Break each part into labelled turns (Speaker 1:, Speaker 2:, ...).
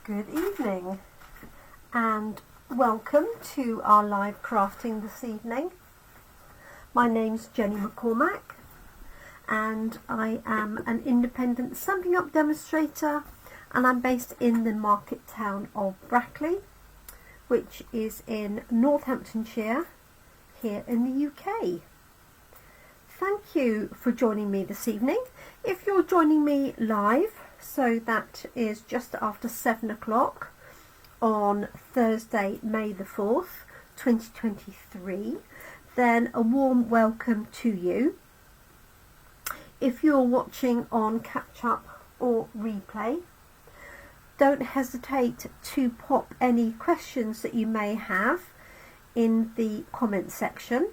Speaker 1: Good evening and welcome to our live crafting this evening. My name's Jenny McCormack and I am an independent Stampin' Up demonstrator, and I'm based in the market town of Brackley, which is in Northamptonshire here in the UK. Thank you for joining me this evening. If you're joining me live, so that is just after 7 o'clock on Thursday, May the 4th, 2023, then a warm welcome to you. If you're watching on catch up or replay, don't hesitate to pop any questions that you may have in the comment section.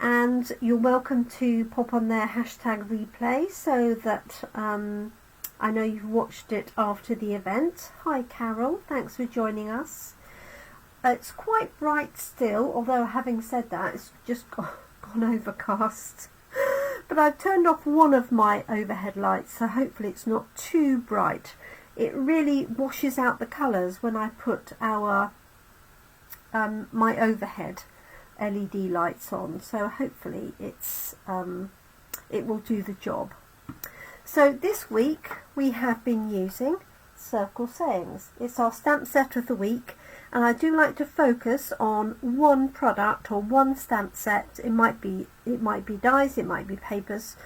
Speaker 1: And you're welcome to pop on their hashtag replay so that I know you've watched it after the event. Hi Carol, thanks for joining us. It's quite bright still, although having said that, it's just gone overcast. But I've turned off one of my overhead lights, so hopefully it's not too bright. It really washes out the colours when I put our my overhead LED lights on, so hopefully it's it will do the job. So this week we have been using Circle Sayings. It's our stamp set of the week, and I do like to focus on one product or one stamp set. It might be dies, it might be papers,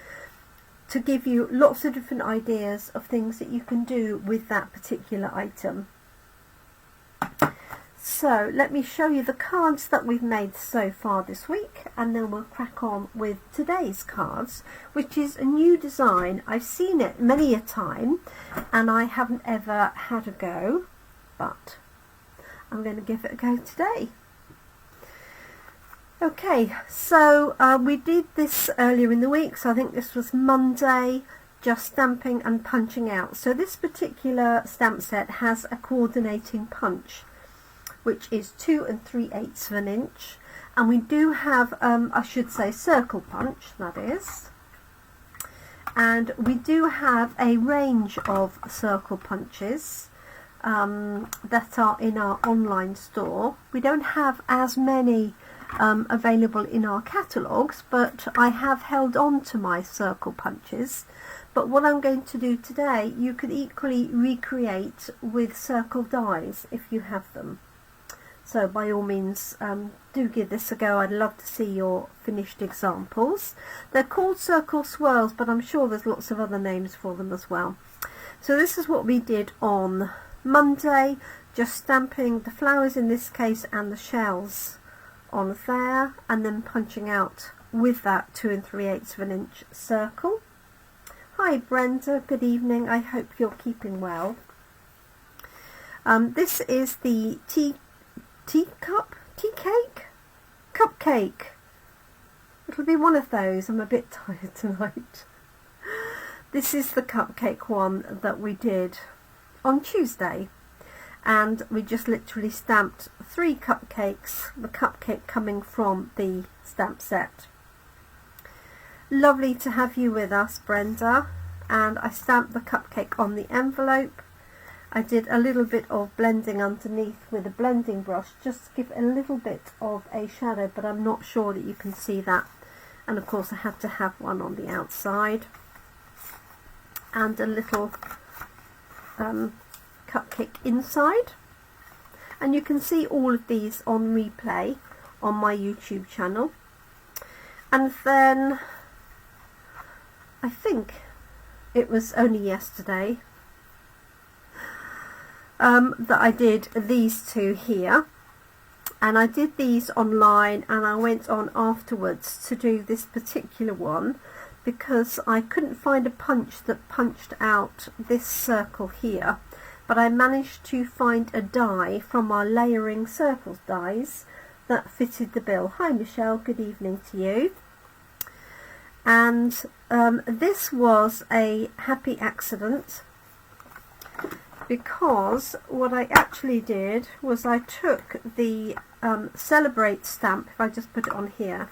Speaker 1: to give you lots of different ideas of things that you can do with that particular item. So let me show you the cards that we've made so far this week, and then we'll crack on with today's cards, which is a new design. I've seen it many a time and I haven't ever had a go, but I'm going to give it a go today. Okay, so we did this earlier in the week, so I think this was Monday, just stamping and punching out. So this particular stamp set has a coordinating punch, which is 2 3/8 of an inch, and we do have I should say circle punch, that is, and we do have a range of circle punches that are in our online store. We don't have as many available in our catalogues, but I have held on to my circle punches. But what I'm going to do today, you could equally recreate with circle dies if you have them. So by all means, do give this a go. I'd love to see your finished examples. They're called circle swirls, but I'm sure there's lots of other names for them as well. So this is what we did on Monday, just stamping the flowers in this case and the shells on there, and then punching out with that 2 3/8 of an inch circle. Hi Brenda, good evening. I hope you're keeping well. This is the cupcake. It'll be one of those. I'm a bit tired tonight. This is the cupcake one that we did on Tuesday, and we just literally stamped 3 cupcakes, the cupcake coming from the stamp set. Lovely to have you with us, Brenda. And I stamped the cupcake on the envelope. I did a little bit of blending underneath with a blending brush, just to give it a little bit of a shadow, but I'm not sure that you can see that. And of course I had to have one on the outside, and a little cupcake inside. And you can see all of these on replay on my YouTube channel. And then I think it was only yesterday that I did these two here, and I did these online, and I went on afterwards to do this particular one because I couldn't find a punch that punched out this circle here, but I managed to find a die from our layering circles dies that fitted the bill. Hi Michelle, good evening to you. And this was a happy accident, because what I actually did was I took the Celebrate stamp, if I just put it on here,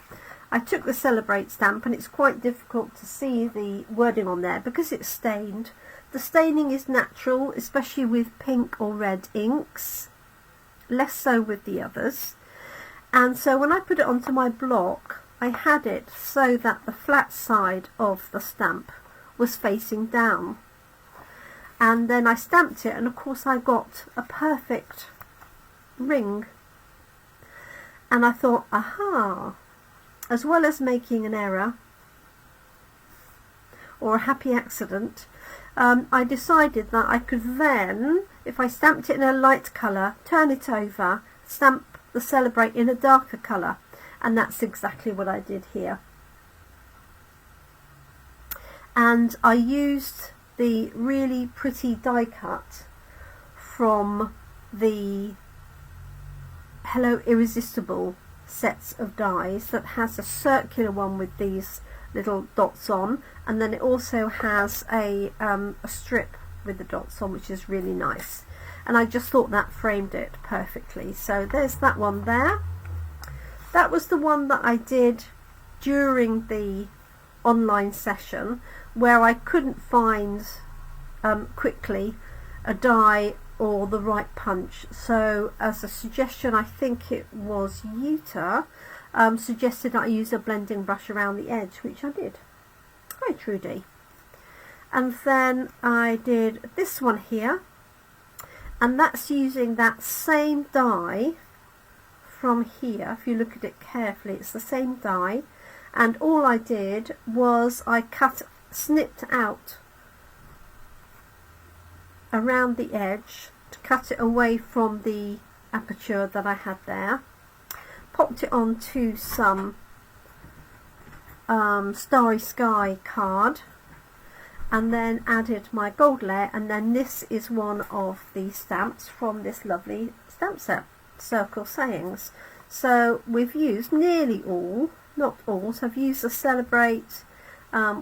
Speaker 1: I took the Celebrate stamp, and it's quite difficult to see the wording on there because it's stained. The staining is natural, especially with pink or red inks, less so with the others. And so when I put it onto my block, I had it so that the flat side of the stamp was facing down. And then I stamped it, and of course I got a perfect ring. And I thought, aha, as well as making an error or a happy accident, I decided that I could then, if I stamped it in a light colour, turn it over, stamp the Celebrate in a darker colour, and that's exactly what I did here. And I used the really pretty die cut from the Hello Irresistible sets of dies that has a circular one with these little dots on, and then it also has a strip with the dots on, which is really nice, and I just thought that framed it perfectly. So there's that one there. That was the one that I did during the online session where I couldn't find quickly a die or the right punch. So as a suggestion, I think it was Yuta suggested I use a blending brush around the edge, which I did. Hi Trudy. And then I did this one here, and that's using that same die from here. If you look at it carefully, it's the same die, and all I did was I snipped out around the edge to cut it away from the aperture that I had there, popped it onto some Starry Sky card, and then added my gold layer. And then this is one of the stamps from this lovely stamp set, Circle Sayings. So we've used nearly all, not all, so I've used the Celebrate,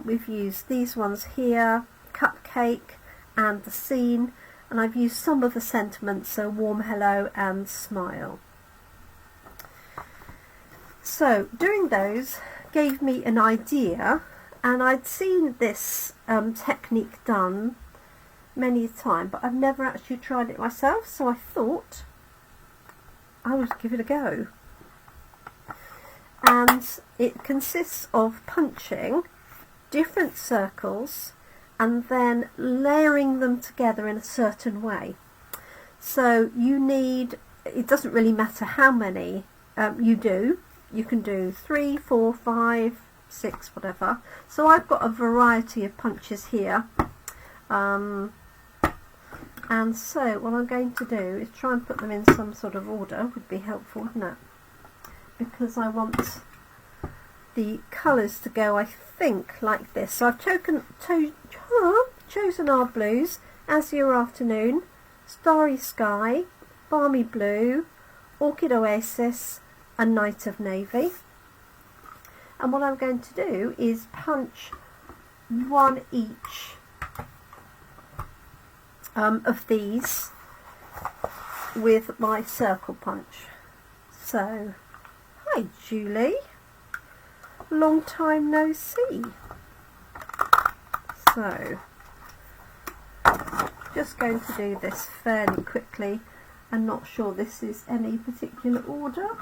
Speaker 1: we've used these ones here, Cupcake and the Scene, and I've used some of the sentiments, so Warm Hello and Smile. So doing those gave me an idea, and I'd seen this technique done many a time, but I've never actually tried it myself, so I thought I would give it a go. And it consists of punching different circles and then layering them together in a certain way. So you need, it doesn't really matter how many you do. You can do 3, 4, 5, 6, whatever. So I've got a variety of punches here. And so what I'm going to do is try and put them in some sort of order. Would be helpful, wouldn't it? Because I want the colours to go, I think, like this. So I've chosen our blues: Azure Afternoon, Starry Sky, Balmy Blue, Orchid Oasis and Night of Navy. And what I'm going to do is punch one each of these with my circle punch. So, hi Julie, long time no see. So, just going to do this fairly quickly. I'm not sure this is any particular order.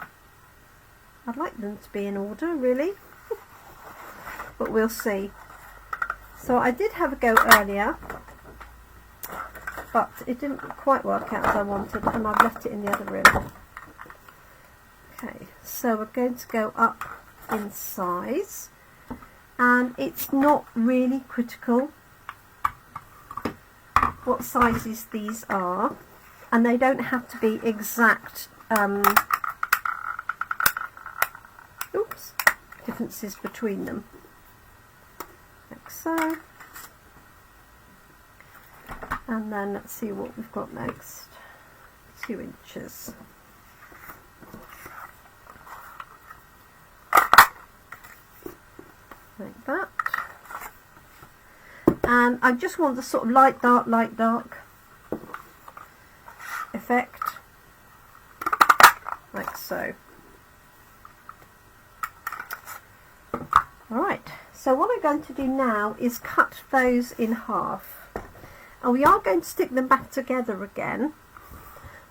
Speaker 1: I'd like them to be in order, really, but we'll see. So I did have a go earlier, but it didn't quite work out as I wanted, and I've left it in the other room. Okay, so we're going to go up in size, and it's not really critical what sizes these are, and they don't have to be exact differences between them, like so. And then let's see what we've got next. 2 inches. Like that. And I just want the sort of light dark effect, like so. Alright, so what I'm going to do now is cut those in half. And we are going to stick them back together again,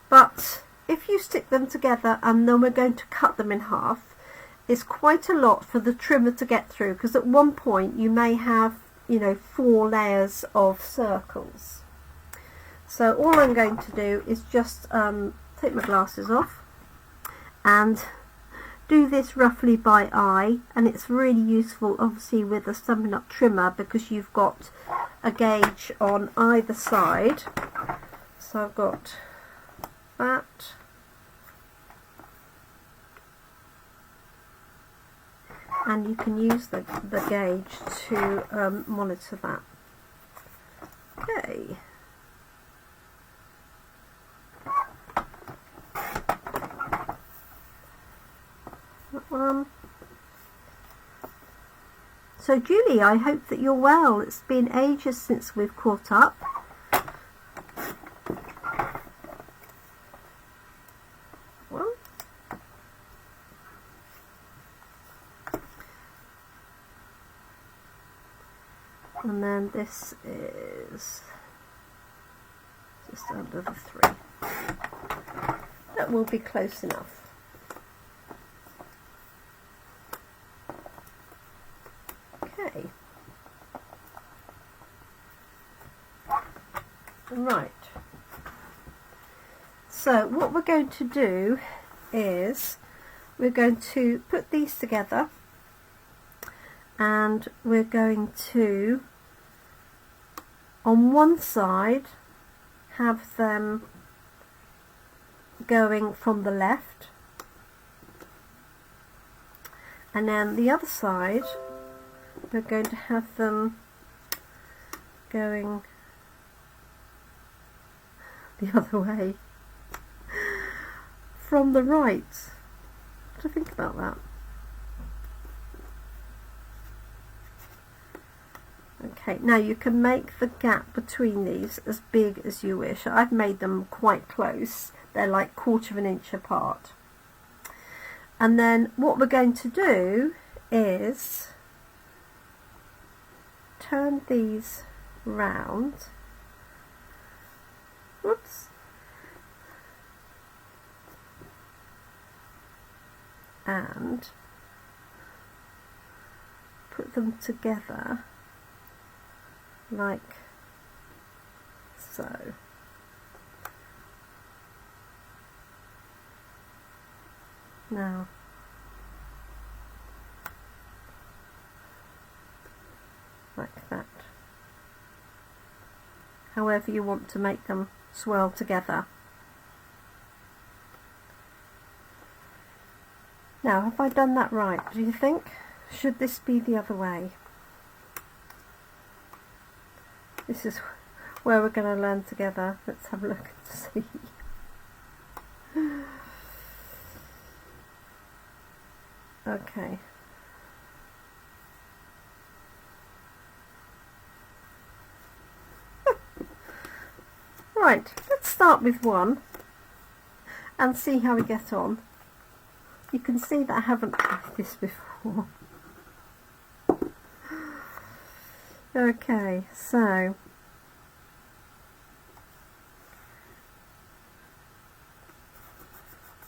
Speaker 1: but if you stick them together and then we're going to cut them in half, it's quite a lot for the trimmer to get through, because at one point you may have, you know, 4 layers of circles. So all I'm going to do is just take my glasses off and do this roughly by eye, and it's really useful obviously with the Stampin' Up trimmer because you've got a gauge on either side. So I've got that, and you can use the gauge to monitor that. Okay. That one. So Julie, I hope that you're well. It's been ages since we've caught up. One. And then this is just under the 3. That will be close enough. Okay. Right. So what we're going to do is we're going to put these together, and we're going to, on one side, have them going from the left, and then the other side we're going to have them going the other way from the right. What do you think about that? Okay, now you can make the gap between these as big as you wish. I've made them quite close. They're like 1/4 of an inch apart. And then what we're going to do is turn these round. Whoops. And put them together like so. Now like that. However you want to make them swirl together. Now, have I done that right, do you think? Should this be the other way? This is where we're going to learn together. Let's have a look and see. Okay. Right, let's start with one and see how we get on. You can see that I haven't tried this before. Okay, so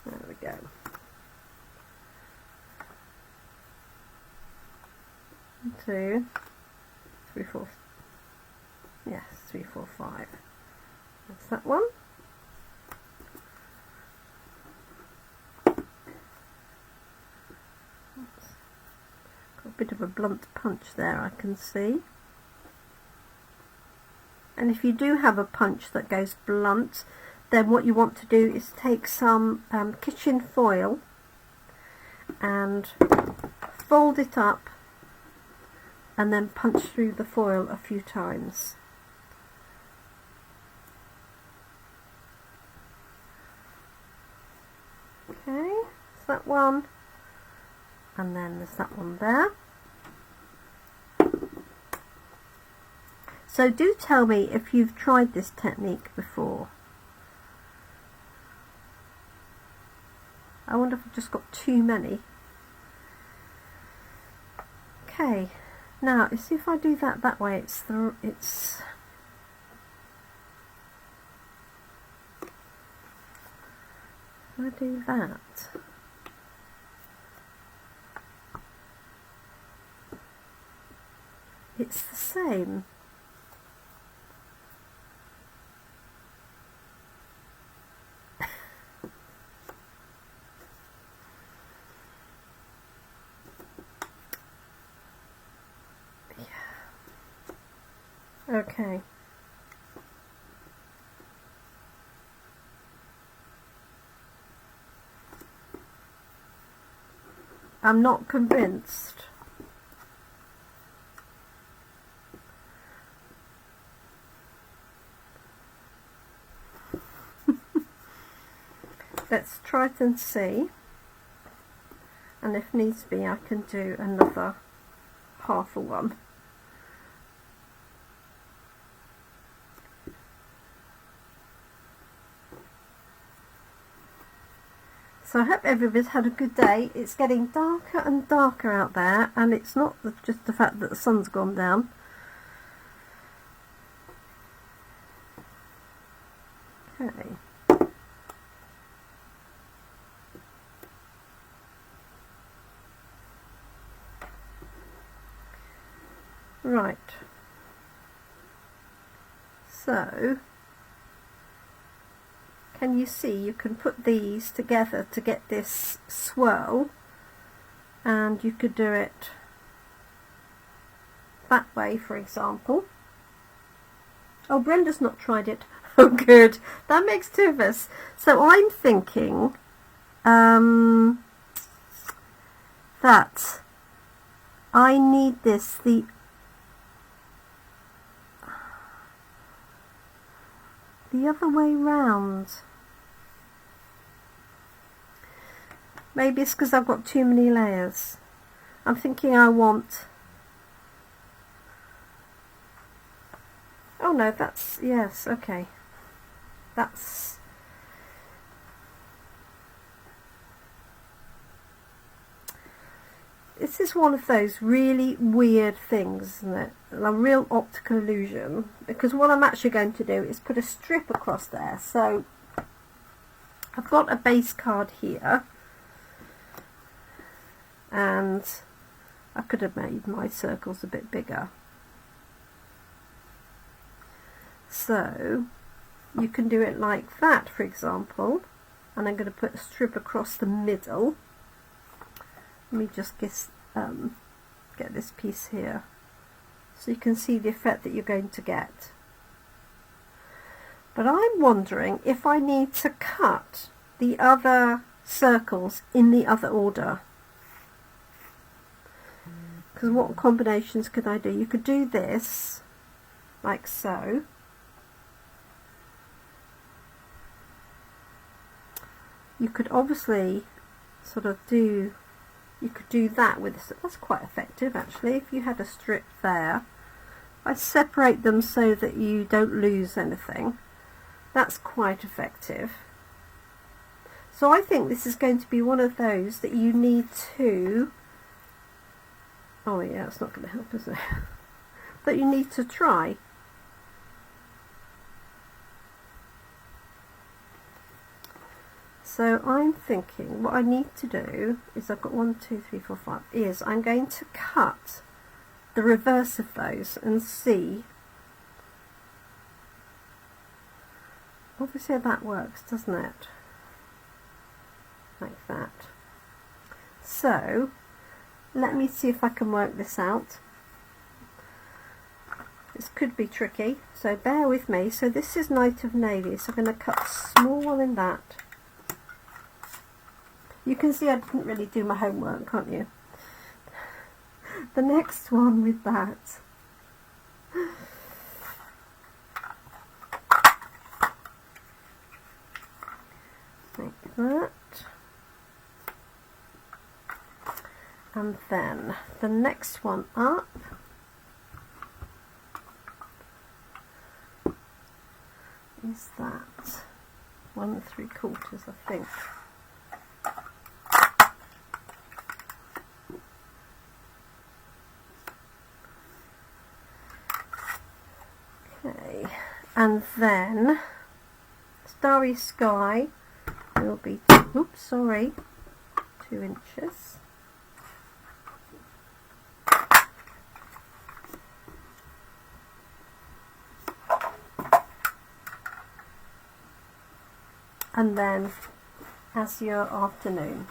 Speaker 1: there we go. 1, 2, 3, 4. Yes, 3, 4, 5. That's that one. Got a bit of a blunt punch there, I can see. And if you do have a punch that goes blunt, then what you want to do is take some kitchen foil and fold it up and then punch through the foil a few times. Okay, that's that one, and then there's that one there. So do tell me if you've tried this technique before. I wonder if I've just got too many. Okay, now see if I do that way, I do that. It's the same. Okay. I'm not convinced. Let's try it and see. And if needs be, I can do another half a one. So I hope everybody's had a good day. It's getting darker and darker out there, and it's not just the fact that the sun's gone down. Okay. Right. So can you see you can put these together to get this swirl, and you could do it that way, for example. Oh, Brenda's not tried it. Oh good, that makes two of us. So I'm thinking that I need this the other way round. Maybe it's because I've got too many layers. I'm thinking I want... Oh no, that's... Yes, okay. That's... This is one of those really weird things, isn't it? A real optical illusion. Because what I'm actually going to do is put a strip across there. So I've got a base card here. And I could have made my circles a bit bigger. So you can do it like that, for example. And I'm going to put a strip across the middle. Let me just get this piece here so you can see the effect that you're going to get. But I'm wondering if I need to cut the other circles in the other order. Because what combinations could I do? You could do this like so. You could obviously sort of do... You could do that with this. That's quite effective actually. If you had a strip there, I separate them so that you don't lose anything. That's quite effective. So I think this is going to be one of those that you need to... Oh yeah, it's not going to help, is it? That you need to try. So I'm thinking what I need to do is I've got 1, 2, 3, 4, 5 is I'm going to cut the reverse of those and see. Obviously that works, doesn't it? Like that. So let me see if I can work this out. This could be tricky, so bear with me. So this is Night of Navy, so I'm going to cut a small one in that. You can see I didn't really do my homework, can't you? The next one with that. Like that. And then the next one up is that 1 3/4, I think. Okay, and then Starry Sky will be, oops, sorry, 2 inches. And then Azure Afternoon.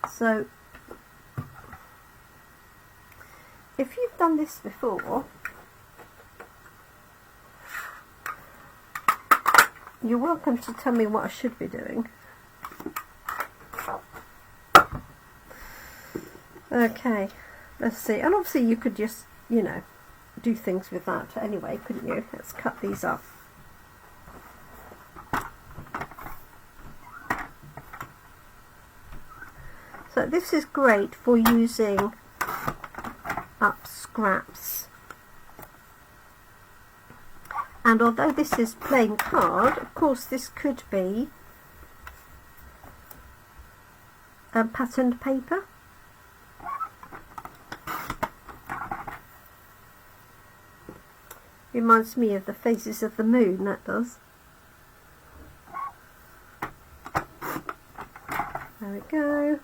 Speaker 1: So if you've done this before, you're welcome to tell me what I should be doing. Okay, let's see. And obviously you could just, you know, do things with that anyway, couldn't you? Let's cut these up. So this is great for using up scraps. And although this is plain card, of course this could be patterned paper. Reminds me of the phases of the moon, that does. There we go.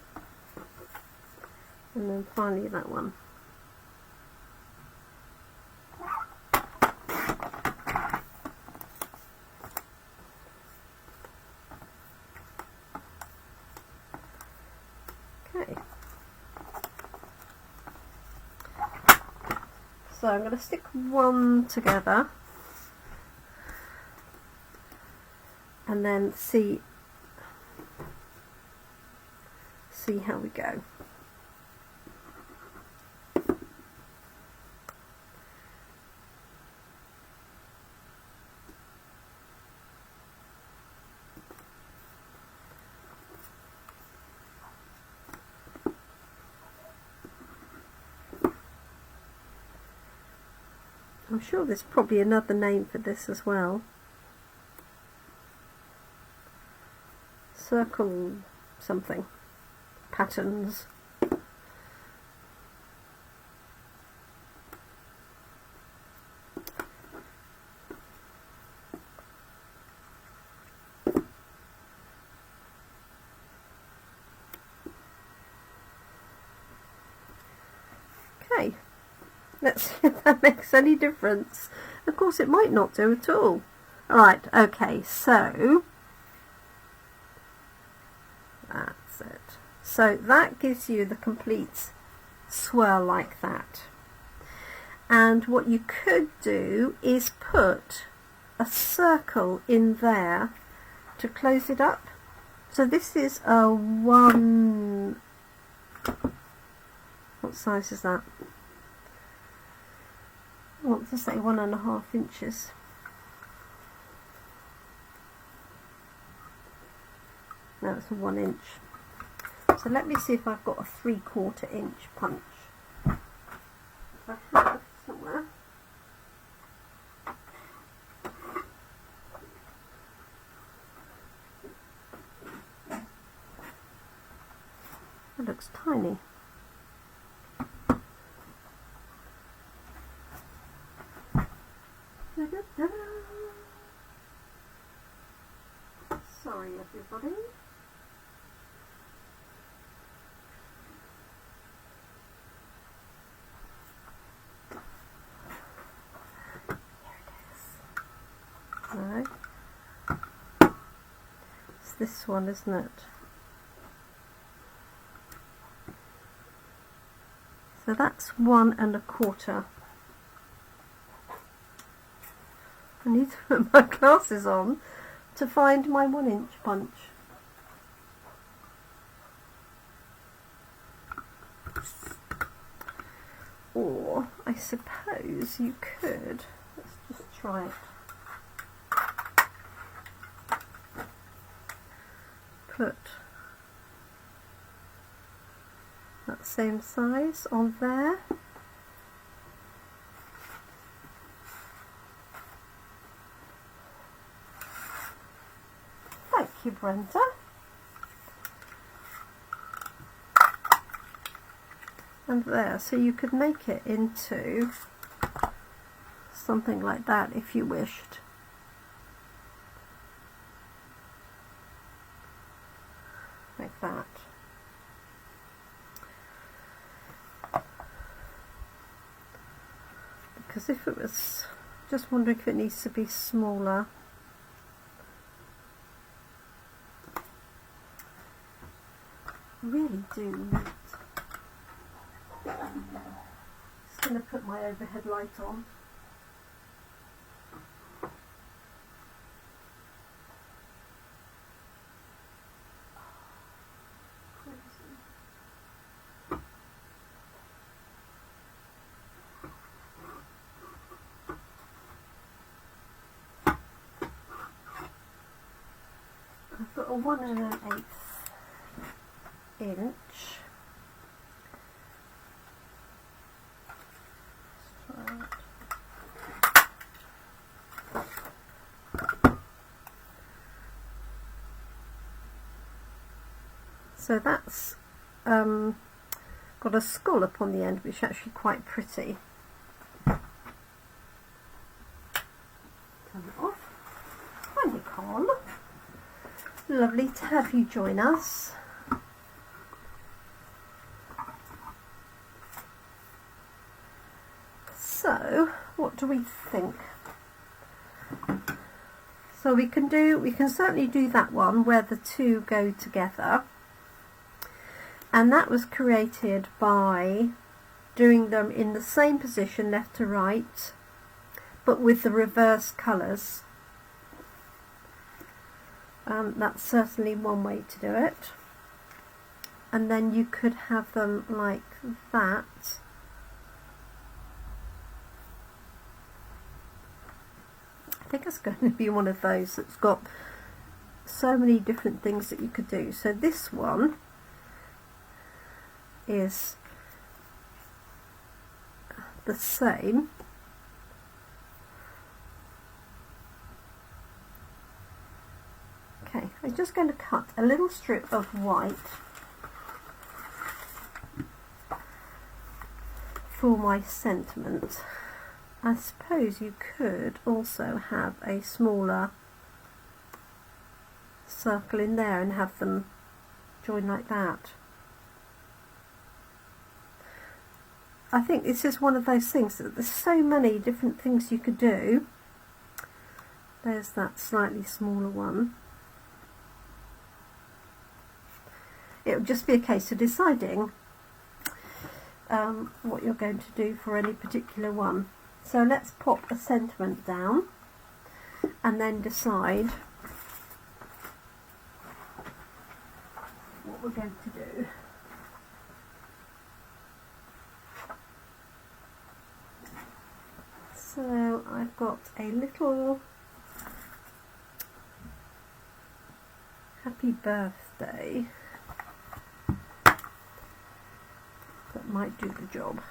Speaker 1: And then finally that one. Okay. So I'm going to stick one together and then see how we go. I'm sure there's probably another name for this as well. Circle something. Patterns. Okay. Let's see if that makes any difference. Of course it might not do at all. Alright, okay, so that's it. So that gives you the complete swirl like that. And what you could do is put a circle in there to close it up. So this is a what size is that? I want to say 1.5 inches. No, it's a 1 inch. So let me see if I've got a 3/4 inch punch. I have somewhere. It looks tiny. Sorry everybody. Here it is. No. It's this one, isn't it? So that's 1.25. I need to put my glasses on to find my 1 inch punch. Or I suppose you could, let's just try it. Put that same size on there. Thank you, Brenda. and there, so you could make it into something like that if you wished. Like that. Because if it was, just wondering if it needs to be smaller. I really do need. Just going to put my overhead light on. I've got a 1 1/8 inch. So that's got a scallop on the end, which is actually quite pretty. Turn it off. Hi Nicole. Lovely to have you join us. So, what do we think? So we can certainly do that one where the two go together. And that was created by doing them in the same position, left to right, but with the reverse colours. That's certainly one way to do it. And then you could have them like that. I think it's going to be one of those that's got so many different things that you could do. So this one is the same. Okay, I'm just going to cut a little strip of white for my sentiment. I suppose you could also have a smaller circle in there and have them join like that. I think this is one of those things that there's so many different things you could do. There's that slightly smaller one. It would just be a case of deciding what you're going to do for any particular one. So let's pop a sentiment down and then decide what we're going to do. So I've got a little happy birthday that might do the job.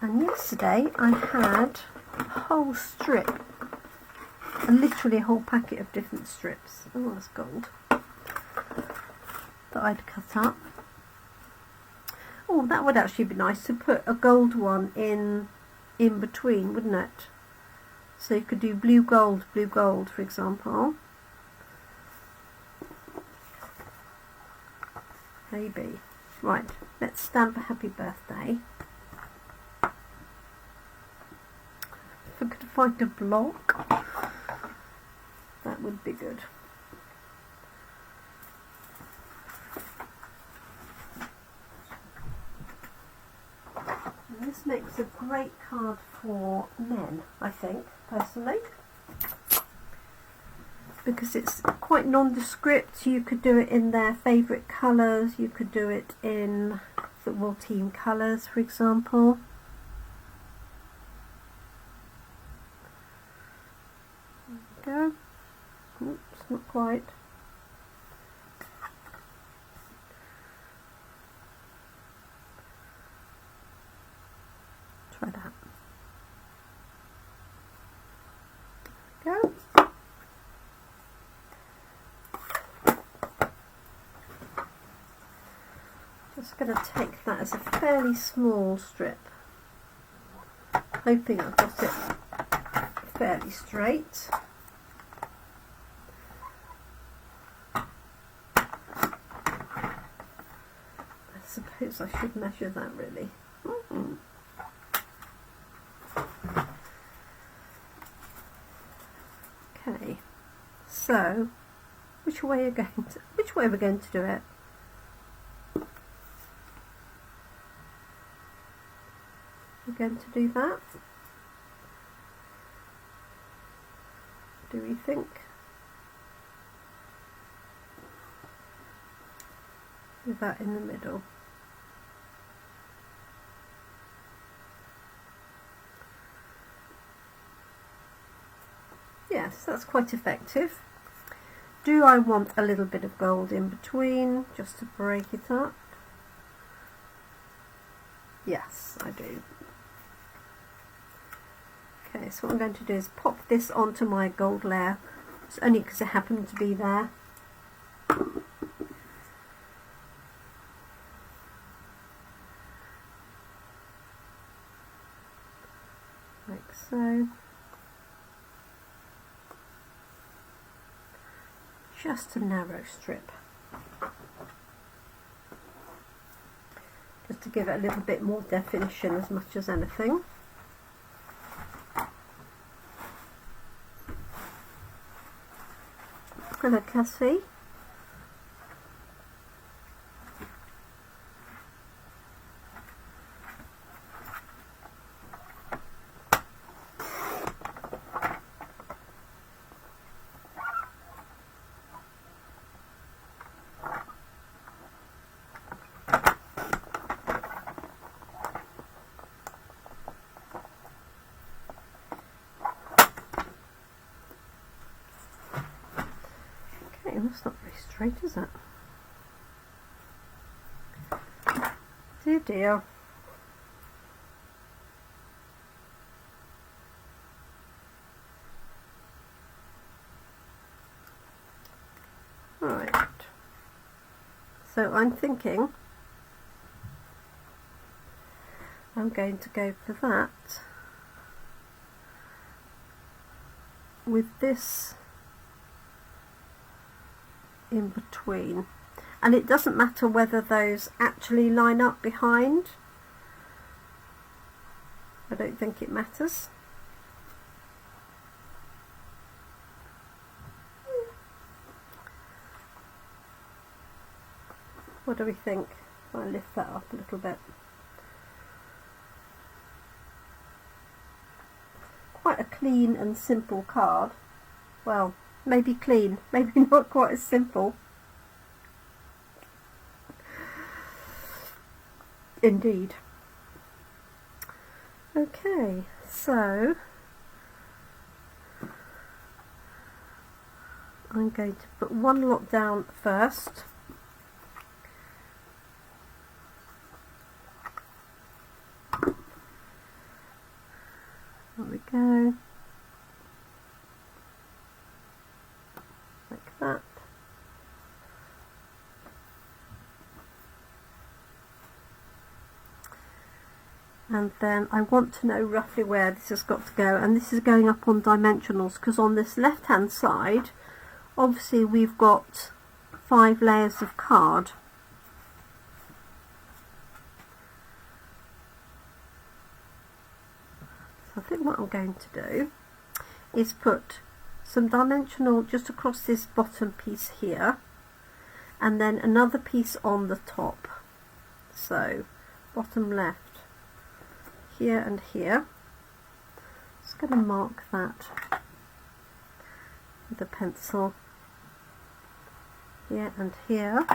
Speaker 1: And yesterday I had a whole strip, literally a whole packet of different strips. Oh, that's gold. That I'd cut up. Oh, that would actually be nice to put a gold one in between, wouldn't it? So you could do blue gold, for example. Maybe. Right, let's stamp a happy birthday. If I could find a block, that would be good. And this makes a great card for men, I think, personally, because it's quite nondescript. You could do it in their favourite colours, you could do it in football team colours, for example. There we go. Oops, not quite. Try that. There we go. just going to take that as a fairly small strip, hoping I've got it fairly straight. I suppose I should measure that really. Okay, so which way are we going to do it? We're going to do that. Do we think? With that in the middle. Yes, that's quite effective. Do I want a little bit of gold in between just to break it up? Yes, I do. Okay, so what I'm going to do is pop this onto my gold layer. It's only because it happened to be there. Like so. Just a narrow strip. Just to give it a little bit more definition as much as anything. Hello Cassie. That's not very straight, is it? Dear dear. Right. So I'm thinking I'm going to go for that with this in between, and it doesn't matter whether those actually line up behind. I don't think it matters. What do we think if I lift that up a little bit? Quite a clean and simple card. Well, maybe clean, maybe not quite as simple. Indeed. Okay, so I'm going to put one lot down first. There we go. Like that. And then I want to know roughly where this has got to go, and this is going up on dimensionals because on this left hand side obviously we've got 5 layers of card. So I think what I'm going to do is put some dimensional just across this bottom piece here, and then another piece on the top. So bottom left here and here. Just going to mark that with a pencil here and here.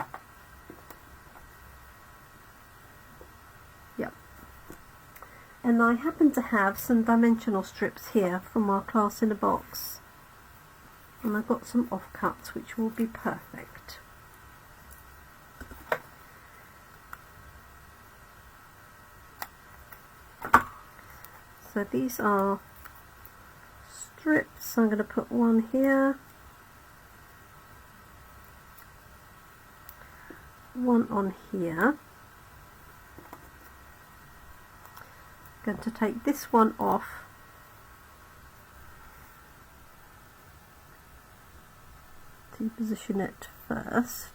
Speaker 1: Yep. And I happen to have some dimensional strips here from our class in a box, and I've got some offcuts which will be perfect. So these are strips. I'm going to put one here, one on here, going to take this one off, to position it first.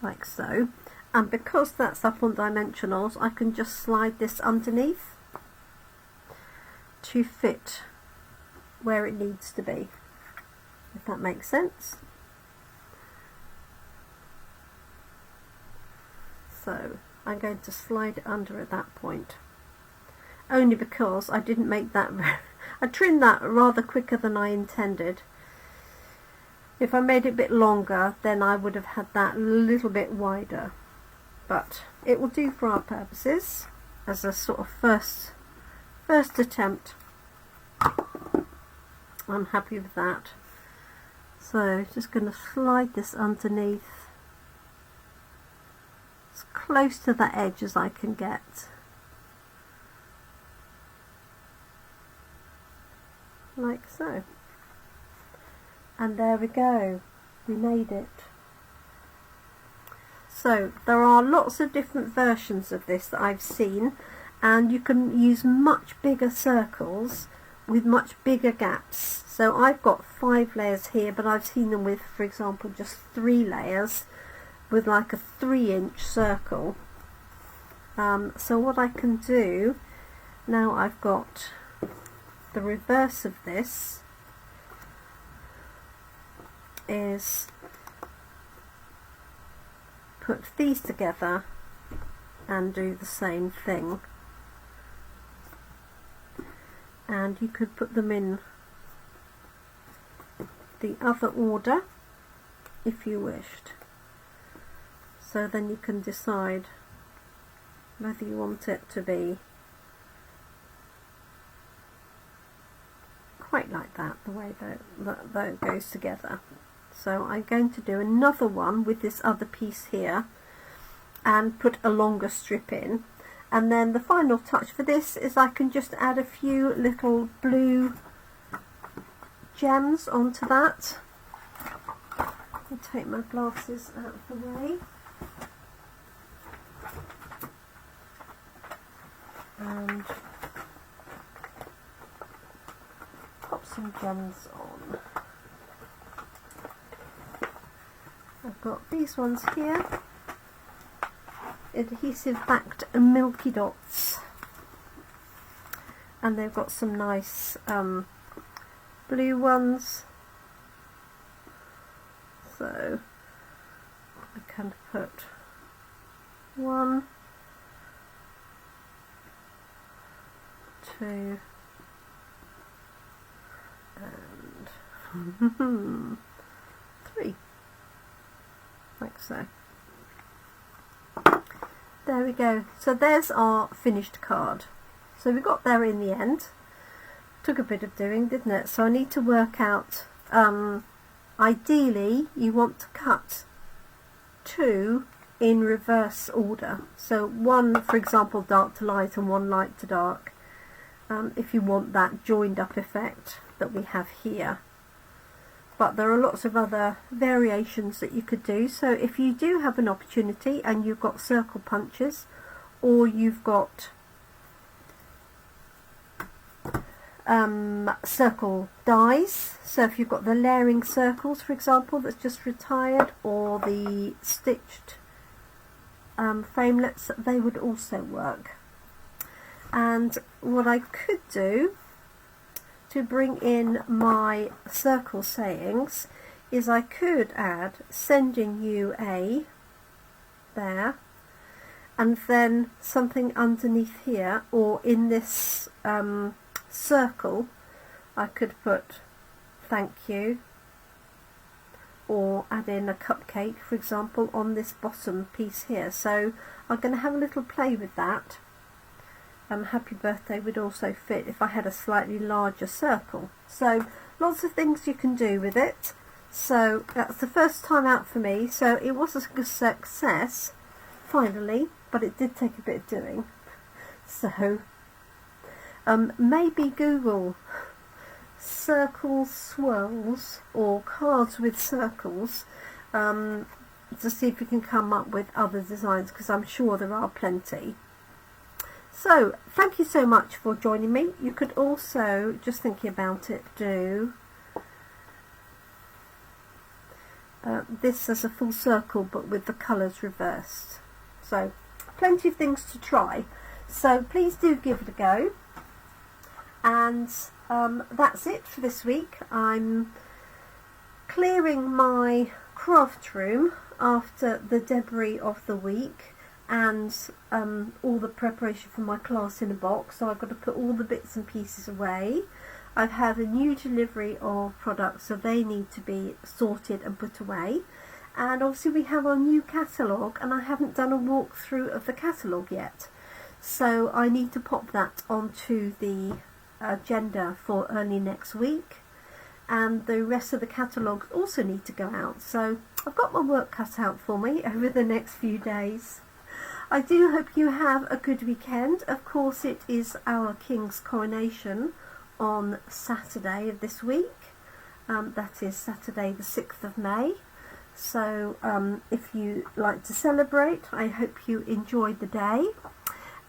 Speaker 1: Like so, and because that's up on dimensionals, I can just slide this underneath to fit where it needs to be, if that makes sense. So I'm going to slide it under at that point, only because I didn't make that I trimmed that rather quicker than I intended. If I made it a bit longer, then I would have had that a little bit wider, but it will do for our purposes as a sort of first attempt. I'm happy with that. So just going to slide this underneath as close to the edge as I can get, like so. And there we go, we made it. So there are lots of different versions of this that I've seen, and you can use much bigger circles with much bigger gaps. So I've got 5 layers here, but I've seen them with, for example, just 3 layers with like a 3-inch circle. So what I can do, now I've got the reverse of this, is put these together and do the same thing, and you could put them in the other order if you wished. So then you can decide whether you want it to be quite like that, the way that it goes together. So I'm going to do another one with this other piece here and put a longer strip in, and then the final touch for this is I can just add a few little blue gems onto that. I'll take my glasses out of the way and pop some gems on. I've got these ones here, adhesive backed milky dots, and they've got some nice blue ones, so I can put 1, 2 and 3. Like so. There we go. So there's our finished card. So we got there in the end. Took a bit of doing, didn't it? So I need to work out, ideally you want to cut 2 in reverse order. So 1, for example, dark to light, and 1 light to dark, if you want that joined up effect that we have here. But there are lots of other variations that you could do. So if you do have an opportunity and you've got circle punches, or you've got circle dies, so if you've got the layering circles, for example, that's just retired, or the stitched framelets, they would also work. And what I could do to bring in my circle sayings is I could add sending you a there, and then something underneath here, or in this circle I could put thank you, or add in a cupcake, for example, on this bottom piece here. So I'm going to have a little play with that. Happy birthday would also fit if I had a slightly larger circle. So lots of things you can do with it. So that's the first time out for me, so it was a success finally, but it did take a bit of doing. So maybe Google circle swirls or cards with circles to see if we can come up with other designs, because I'm sure there are plenty. So thank you so much for joining me. You could also, just thinking about it, do this as a full circle but with the colours reversed. So plenty of things to try, so please do give it a go. And that's it for this week. I'm clearing my craft room after the debris of the week and all the preparation for my class in a box, so I've got to put all the bits and pieces away. I've had a new delivery of products, so they need to be sorted and put away. And obviously we have our new catalogue, and I haven't done a walkthrough of the catalogue yet, so I need to pop that onto the agenda for early next week. And the rest of the catalogues also need to go out, so I've got my work cut out for me over the next few days. I do hope you have a good weekend. Of course, it is our King's coronation on Saturday of this week. That is Saturday the 6th of May. So if you like to celebrate, I hope you enjoyed the day.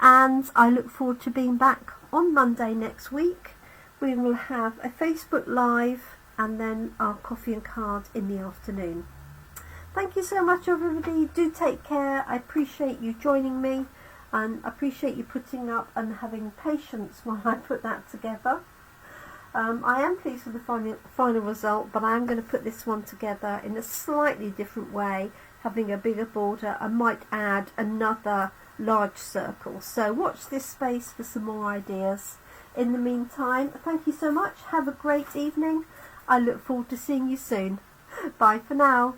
Speaker 1: And I look forward to being back on Monday next week. We will have a Facebook Live and then our coffee and card in the afternoon. Thank you so much, everybody. Do take care. I appreciate you joining me, and I appreciate you putting up and having patience while I put that together. I am pleased with the final result, but I am going to put this one together in a slightly different way, having a bigger border. I might add another large circle. So watch this space for some more ideas. In the meantime, thank you so much. Have a great evening. I look forward to seeing you soon. Bye for now.